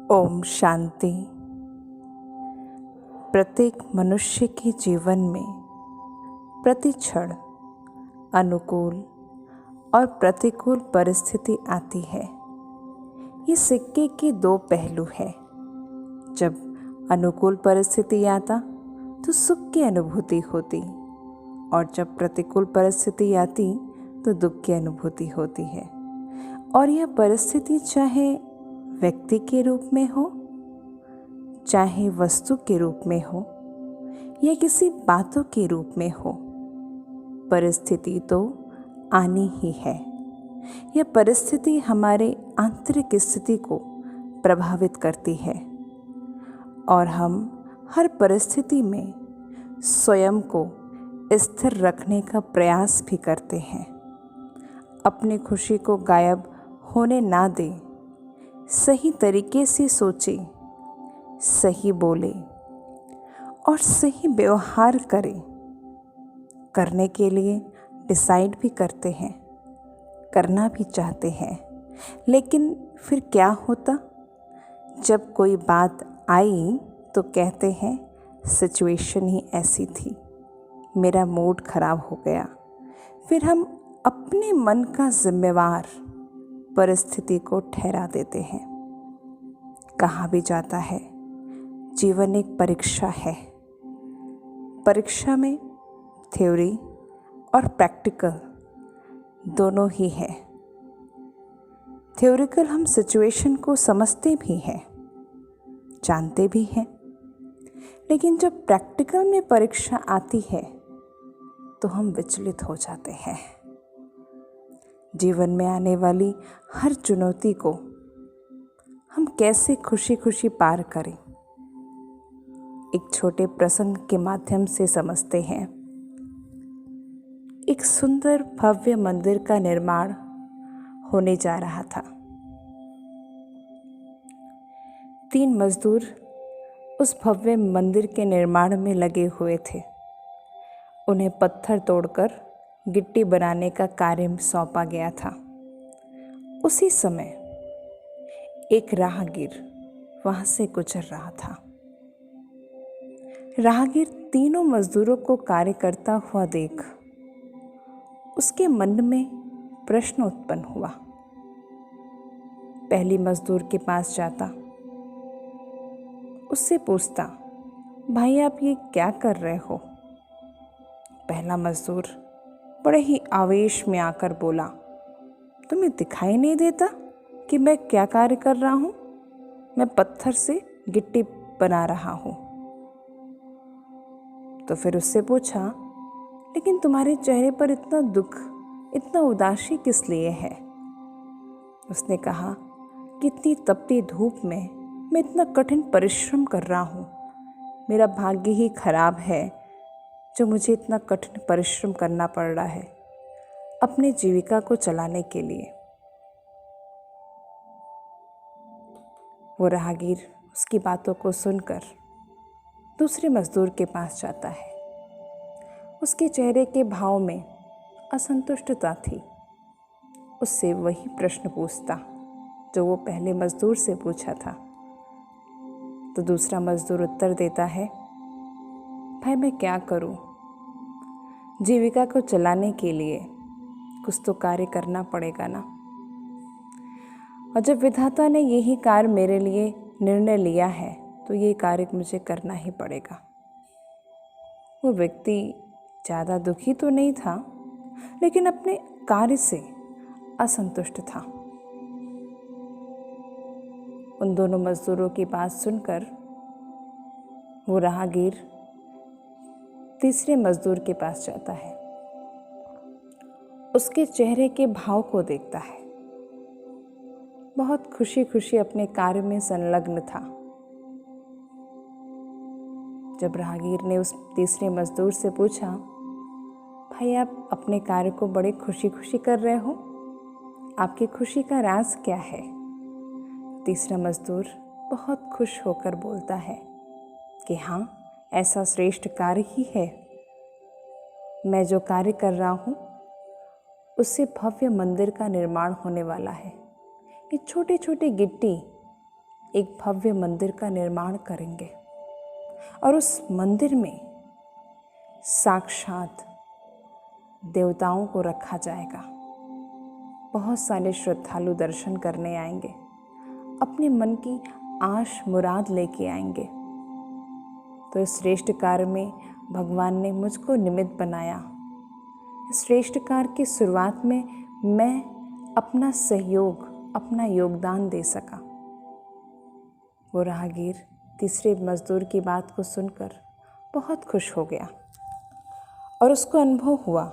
ओम शांति। प्रत्येक मनुष्य के जीवन में प्रति क्षण अनुकूल और प्रतिकूल परिस्थिति आती है। ये सिक्के के दो पहलू हैं। जब अनुकूल परिस्थिति आता तो सुख की अनुभूति होती और जब प्रतिकूल परिस्थिति आती तो दुख की अनुभूति होती है। और यह परिस्थिति चाहे व्यक्ति के रूप में हो, चाहे वस्तु के रूप में हो या किसी बातों के रूप में हो, परिस्थिति तो आनी ही है। यह परिस्थिति हमारे आंतरिक स्थिति को प्रभावित करती है और हम हर परिस्थिति में स्वयं को स्थिर रखने का प्रयास भी करते हैं। अपनी खुशी को गायब होने ना दें, सही तरीके से सोचें, सही बोले और सही व्यवहार करें। करने के लिए डिसाइड भी करते हैं, करना भी चाहते हैं, लेकिन फिर क्या होता? जब कोई बात आई तो कहते हैं सिचुएशन ही ऐसी थी, मेरा मूड खराब हो गया। फिर हम अपने मन का जिम्मेवार परिस्थिति को ठहरा देते हैं। कहा भी जाता है जीवन एक परीक्षा है। परीक्षा में थ्योरी और प्रैक्टिकल दोनों ही है। थ्योरिकल हम सिचुएशन को समझते भी हैं, जानते भी हैं, लेकिन जब प्रैक्टिकल में परीक्षा आती है तो हम विचलित हो जाते हैं। जीवन में आने वाली हर चुनौती को हम कैसे खुशी खुशी पार करें, एक छोटे प्रसंग के माध्यम से समझते हैं। एक सुंदर भव्य मंदिर का निर्माण होने जा रहा था। 3 मजदूर उस भव्य मंदिर के निर्माण में लगे हुए थे। उन्हें पत्थर तोड़कर गिट्टी बनाने का कार्य सौंपा गया था। उसी समय एक राहगीर वहां से गुजर रहा था। राहगीर तीनों मजदूरों को कार्य करता हुआ देख उसके मन में प्रश्न उत्पन्न हुआ। पहली मजदूर के पास जाता, उससे पूछता, भाई आप ये क्या कर रहे हो? पहला मजदूर बड़े ही आवेश में आकर बोला, तुम्हें दिखाई नहीं देता कि मैं क्या कार्य कर रहा हूं? मैं पत्थर से गिट्टी बना रहा हूं। तो फिर उससे पूछा, लेकिन तुम्हारे चेहरे पर इतना दुख, इतना उदासी किस लिए है? उसने कहा कि इतनी तपती धूप में मैं इतना कठिन परिश्रम कर रहा हूं। मेरा भाग्य ही खराब है जो मुझे इतना कठिन परिश्रम करना पड़ रहा है अपनी जीविका को चलाने के लिए। वो राहगीर उसकी बातों को सुनकर दूसरे मजदूर के पास जाता है। उसके चेहरे के भाव में असंतुष्टता थी। उससे वही प्रश्न पूछता जो वो पहले मजदूर से पूछा था। तो दूसरा मजदूर उत्तर देता है, भाई मैं क्या करूं? जीविका को चलाने के लिए कुछ तो कार्य करना पड़ेगा ना। और जब विधाता ने यही कार्य मेरे लिए निर्णय लिया है तो ये कार्य मुझे करना ही पड़ेगा। वो व्यक्ति ज़्यादा दुखी तो नहीं था, लेकिन अपने कार्य से असंतुष्ट था। उन दोनों मजदूरों की बात सुनकर वो राहगीर तीसरे मजदूर के पास जाता है। उसके चेहरे के भाव को देखता है। बहुत खुशी खुशी अपने कार्य में संलग्न था। जब राहगीर ने उस तीसरे मजदूर से पूछा, भाई आप अपने कार्य को बड़े खुशी खुशी कर रहे हो, आपकी खुशी का राज क्या है? तीसरा मजदूर बहुत खुश होकर बोलता है कि हाँ, ऐसा श्रेष्ठ कार्य ही है। मैं जो कार्य कर रहा हूँ उससे भव्य मंदिर का निर्माण होने वाला है। ये छोटे छोटे गिट्टी एक भव्य मंदिर का निर्माण करेंगे और उस मंदिर में साक्षात देवताओं को रखा जाएगा। बहुत सारे श्रद्धालु दर्शन करने आएंगे, अपने मन की आश मुराद लेके आएंगे। तो इस श्रेष्ठ कार्य में भगवान ने मुझको निमित्त बनाया। इस श्रेष्ठ कार्य की शुरुआत में मैं अपना सहयोग, अपना योगदान दे सका। वो राहगीर तीसरे मजदूर की बात को सुनकर बहुत खुश हो गया और उसको अनुभव हुआ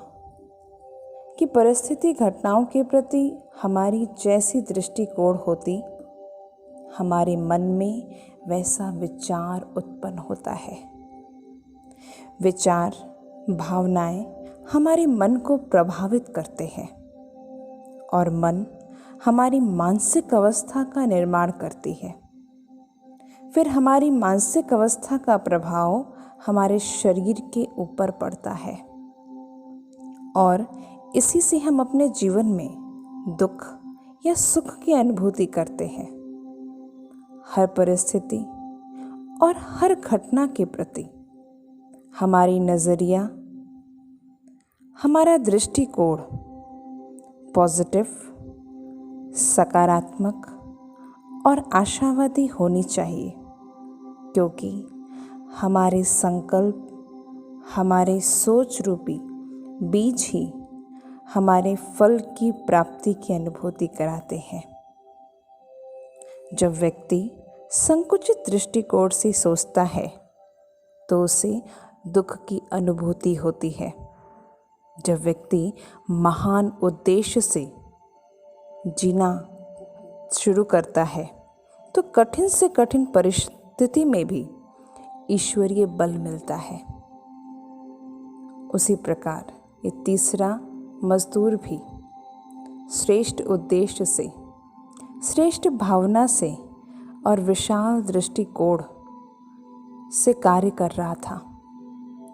कि परिस्थिति घटनाओं के प्रति हमारी जैसी दृष्टिकोण होती, हमारे मन में वैसा विचार उत्पन्न होता है। विचार, भावनाएं हमारे मन को प्रभावित करते हैं और मन हमारी मानसिक अवस्था का निर्माण करती है। फिर हमारी मानसिक अवस्था का प्रभाव हमारे शरीर के ऊपर पड़ता है और इसी से हम अपने जीवन में दुख या सुख की अनुभूति करते हैं। हर परिस्थिति और हर घटना के प्रति हमारी नज़रिया, हमारा दृष्टिकोण पॉजिटिव, सकारात्मक और आशावादी होनी चाहिए, क्योंकि हमारे संकल्प, हमारे सोच रूपी बीज ही हमारे फल की प्राप्ति की अनुभूति कराते हैं। जब व्यक्ति संकुचित दृष्टिकोण से सोचता है तो उसे दुख की अनुभूति होती है। जब व्यक्ति महान उद्देश्य से जीना शुरू करता है तो कठिन से कठिन परिस्थिति में भी ईश्वरीय बल मिलता है। उसी प्रकार ये तीसरा मजदूर भी श्रेष्ठ उद्देश्य से, श्रेष्ठ भावना से और विशाल दृष्टिकोण से कार्य कर रहा था,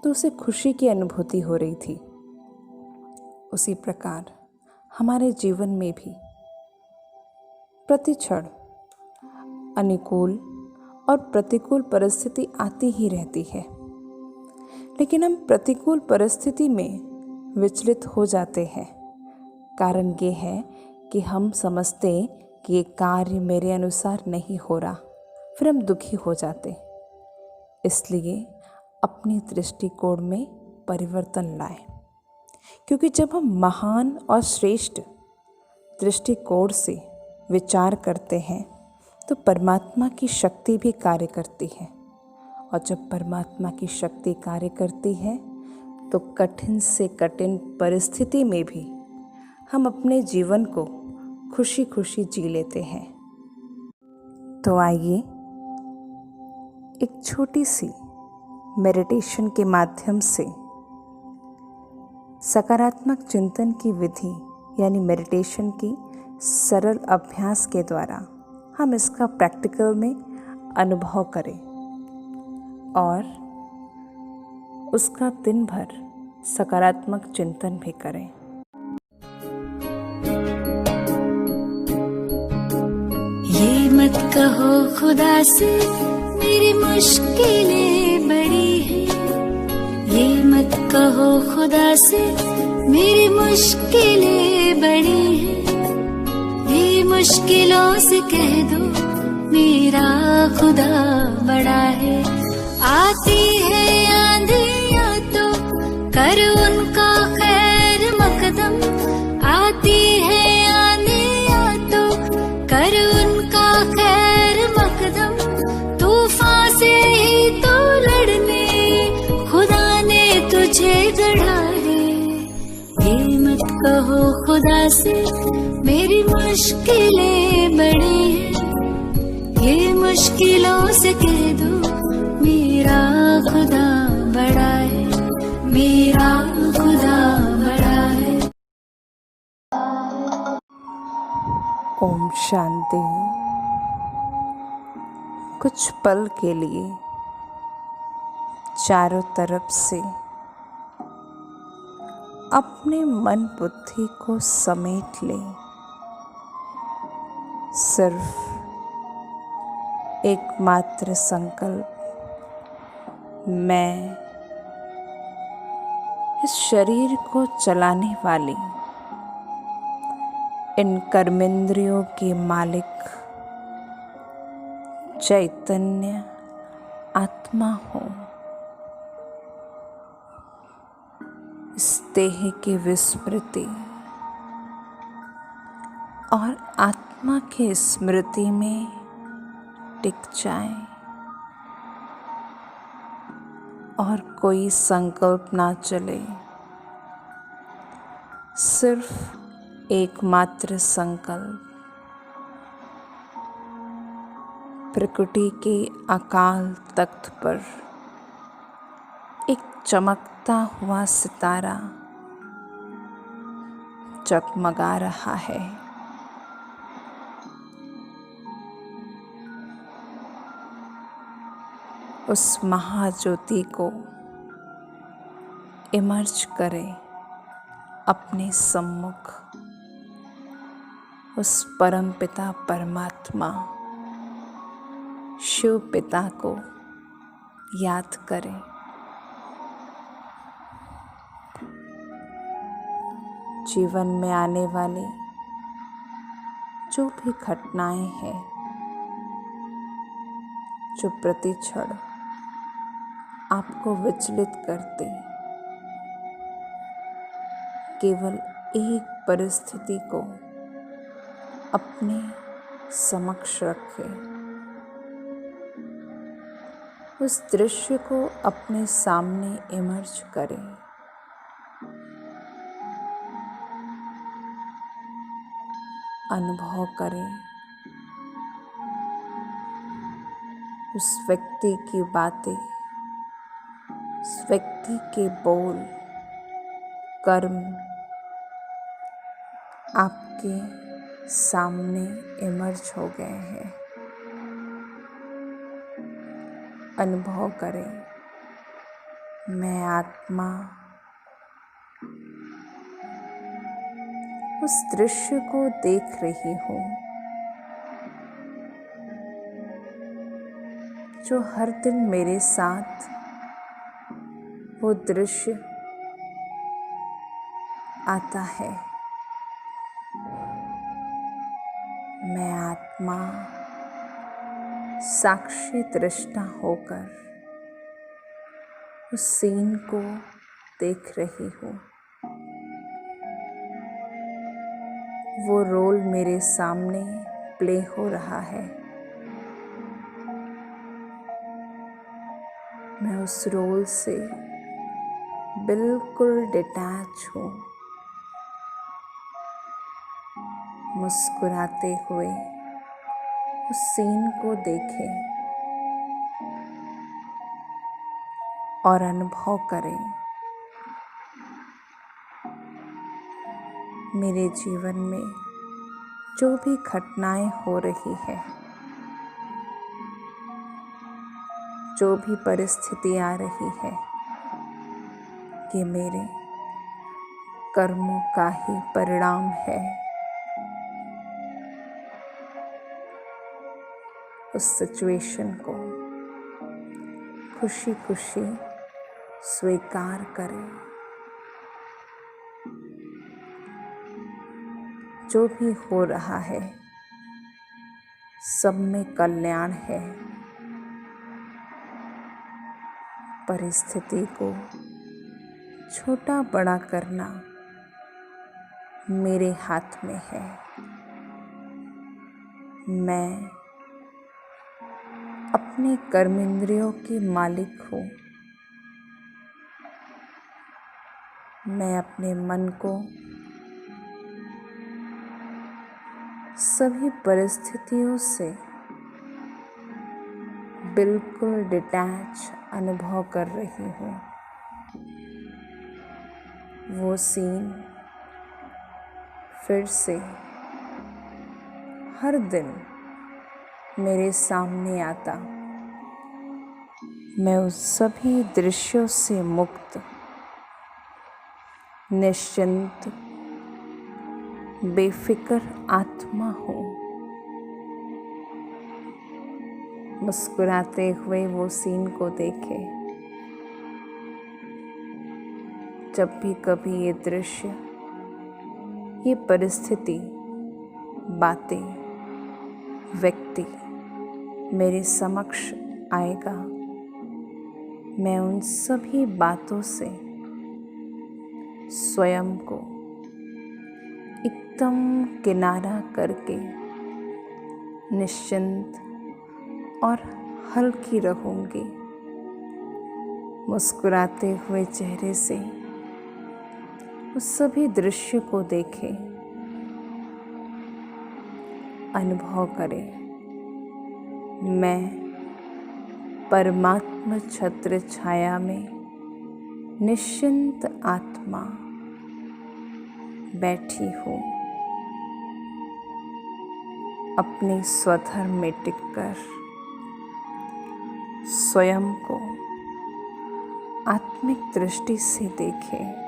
तो उसे खुशी की अनुभूति हो रही थी। उसी प्रकार हमारे जीवन में भी प्रतिक्षण अनुकूल और प्रतिकूल परिस्थिति आती ही रहती है, लेकिन हम प्रतिकूल परिस्थिति में विचलित हो जाते हैं। कारण ये है कि हम समझते कि ये कार्य मेरे अनुसार नहीं हो रहा, फिर हम दुखी हो जाते। इसलिए अपनी दृष्टिकोण में परिवर्तन लाएं, क्योंकि जब हम महान और श्रेष्ठ दृष्टिकोण से विचार करते हैं तो परमात्मा की शक्ति भी कार्य करती है, और जब परमात्मा की शक्ति कार्य करती है तो कठिन से कठिन परिस्थिति में भी हम अपने जीवन को खुशी खुशी जी लेते हैं। तो आइए एक छोटी सी मेडिटेशन के माध्यम से सकारात्मक चिंतन की विधि यानी मेडिटेशन की सरल अभ्यास के द्वारा हम इसका प्रैक्टिकल में अनुभव करें और उसका दिन भर सकारात्मक चिंतन भी करें। ये मत कहो खुदा से मेरी मुश्किलें बड़ी हैं, ये मत कहो खुदा से मेरी मुश्किलें बड़ी हैं, ये मुश्किलों से कह दो मेरा खुदा बड़ा है। आती है आंधियाँ तो कर उनका खैर मकदम, आती है आंधियाँ तो कर उनका खैर मकदम, तूफान से ही तो लड़ने खुदा ने तुझे गढ़ा है। ये मत कहो खुदा से मेरी मुश्किलें बड़ी हैं, ये मुश्किलों से कह दो मेरा खुदा बड़ा है, मेरा खुदा बड़ा है। ओम शांति। कुछ पल के लिए चारों तरफ से अपने मन बुद्धि को समेट लें। सिर्फ एकमात्र संकल्प, मैं इस शरीर को चलाने वाली इन कर्मेंद्रियों के मालिक चैतन्य आत्मा हूँ। इस देह की विस्मृति और आत्मा की स्मृति में टिक जाएं और कोई संकल्प ना चले, सिर्फ एकमात्र संकल्प, प्रकृति के अकाल तख्त पर एक चमकता हुआ सितारा जगमगा रहा है। उस महाज्योति को इमर्ज करें अपने सम्मुख। उस परमपिता परमात्मा शिव पिता को याद करें। जीवन में आने वाली जो भी घटनाएं हैं, जो प्रतिक्षण आपको विचलित करते, केवल एक परिस्थिति को अपने समक्ष रखें। उस दृश्य को अपने सामने इमर्ज करें। अनुभव करें उस व्यक्ति की बातें, उस व्यक्ति के बोल, कर्म आपके सामने इमर्ज हो गए हैं। अनुभव करें, मैं आत्मा उस दृश्य को देख रही हूँ जो हर दिन मेरे साथ वो दृश्य आता है। मैं आत्मा साक्षी दृष्टा होकर उस सीन को देख रही हूँ। वो रोल मेरे सामने प्ले हो रहा है। मैं उस रोल से बिल्कुल डिटैच हूँ। मुस्कुराते हुए उस सीन को देखें और अनुभव करें, मेरे जीवन में जो भी घटनाएं हो रही है, जो भी परिस्थिति आ रही है, ये मेरे कर्मों का ही परिणाम है। उस सिचुएशन को खुशी खुशी स्वीकार करें। जो भी हो रहा है, सब में कल्याण है। परिस्थिति को छोटा बड़ा करना मेरे हाथ में है। मैं अपने कर्मेंद्रियों की मालिक हूँ। मैं अपने मन को सभी परिस्थितियों से बिल्कुल डिटैच अनुभव कर रही हूँ। वो सीन फिर से हर दिन मेरे सामने आता। मैं उस सभी दृश्यों से मुक्त, निश्चिंत, बेफिक्र आत्मा हूँ। मुस्कुराते हुए वो सीन को देखे। जब भी कभी ये दृश्य, ये परिस्थिति, बातें, व्यक्ति मेरे समक्ष आएगा, मैं उन सभी बातों से स्वयं को एकदम किनारा करके निश्चिंत और हल्की रहूंगी। मुस्कुराते हुए चेहरे से उस सभी दृश्य को देखें, अनुभव करें। मैं परमात्मा छत्र छाया में निश्चिंत आत्मा बैठी हूँ। अपने स्वधर्म में टिककर स्वयं को आत्मिक दृष्टि से देखें।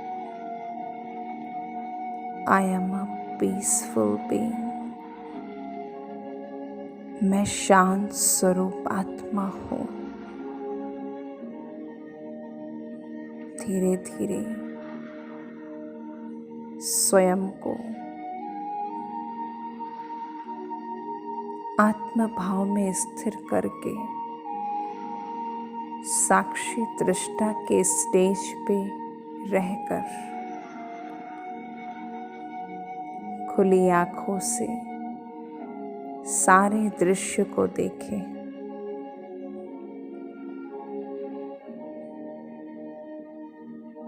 I am a peaceful being. मैं शांत स्वरूप आत्मा हूँ। धीरे धीरे स्वयं को आत्म भाव में स्थिर करके साक्षी दृष्टा के स्टेज पे रहकर खुली आंखों से सारे दृश्य को देखें।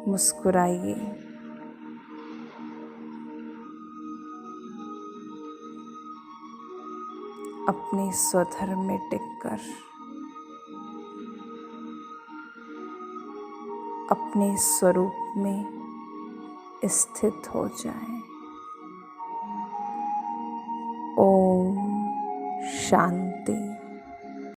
मुस्कुराइए। अपने स्वधर्म में टिककर अपने स्वरूप में स्थित हो जाएं। ओम शांति।